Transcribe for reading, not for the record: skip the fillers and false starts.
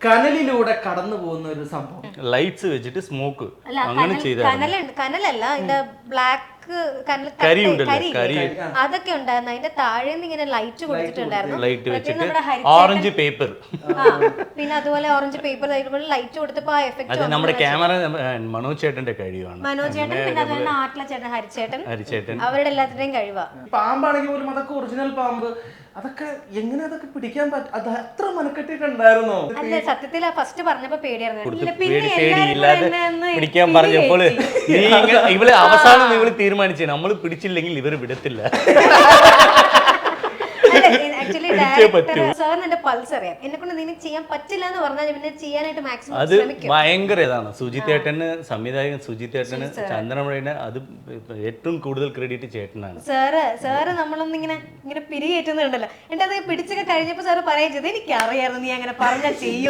കനലിലൂടെ കടന്നു പോകുന്ന ഒരു സംഭവം, ലൈറ്റ്സ് വെച്ചിട്ട് സ്മോക്ക് അങ്ങനെ ചെയ്താൽ കനലല്ല ഇതിന്റെ ബ്ലാക്ക് കരി ഉണ്ടല്ലോ, കരി അതൊക്കെ ഉണ്ടായിരുന്നു. അതിന്റെ താഴെ ഇങ്ങനെ ലൈറ്റ് കൊടുത്തിട്ടുണ്ടായിരുന്നു, ലൈറ്റ് വെച്ചിട്ട് ഓറഞ്ച് പേപ്പർ, പിന്നെ അതുപോലെ ഓറഞ്ച് പേപ്പർ ലൈറ്റ് കൊടുത്തപ്പോ ആ എഫക്ട്. അത് നമ്മുടെ ക്യാമറ മനോജ് ചേട്ടന്റെ കഴിവാണ്. മനോജ് ചേട്ടൻ, പിന്നെ അതുപോലെ നാട്ടിലെ ചേട്ടൻ ഹരിച്ചേട്ടൻ, അവരുടെ എല്ലാത്തിന്റെയും കഴിവാ. പാമ്പാണെങ്കിൽ പോലും അതൊക്കെ ഒറിജിനൽ പാമ്പ്, അതൊക്കെ എങ്ങനെ അതൊക്കെ പിടിക്കാൻ പറ്റും? അത് അത്ര മനക്കെട്ടിട്ടുണ്ടായിരുന്നോ? അല്ല, സത്യത്തിൽ ഫസ്റ്റ് പറഞ്ഞപ്പോ പേടിയായിരുന്നു. പേടിയില്ലാതെ പിടിക്കാൻ പറഞ്ഞപ്പോൾ ഇവള് അവസാനം ഇവള് തീരുമാനിച്ചു നമ്മൾ പിടിച്ചില്ലെങ്കിൽ ഇവര് വിടത്തില്ല. സാറിന് എന്റെ പൾസ് അറിയാം, എന്നെ കൊണ്ട് നിനക്ക് ചെയ്യാൻ പറ്റില്ല എന്ന് പറഞ്ഞാൽ പിന്നെ ചെയ്യാനായിട്ട് മാക്സിമം അത് ഭയങ്കര ഇതാണ്. സുജിത്തേട്ടന്, സംവിധായകൻ സുജിത്തേട്ടന്, ചന്ദ്രമഴന് അത് ഏറ്റവും കൂടുതൽ ക്രെഡിറ്റ് ചേട്ടനാണ്. സാറ് നമ്മളൊന്നും ഇങ്ങനെ പിരികേറ്റുന്നുണ്ടല്ലോ. എന്നിട്ട് അത് പിടിച്ചൊക്കെ കഴിഞ്ഞപ്പോ സാറ് പറയുകയും ചെയ്തു, എനിക്കറിയായിരുന്നു നീ അങ്ങനെ പറഞ്ഞാൽ ചെയ്യും.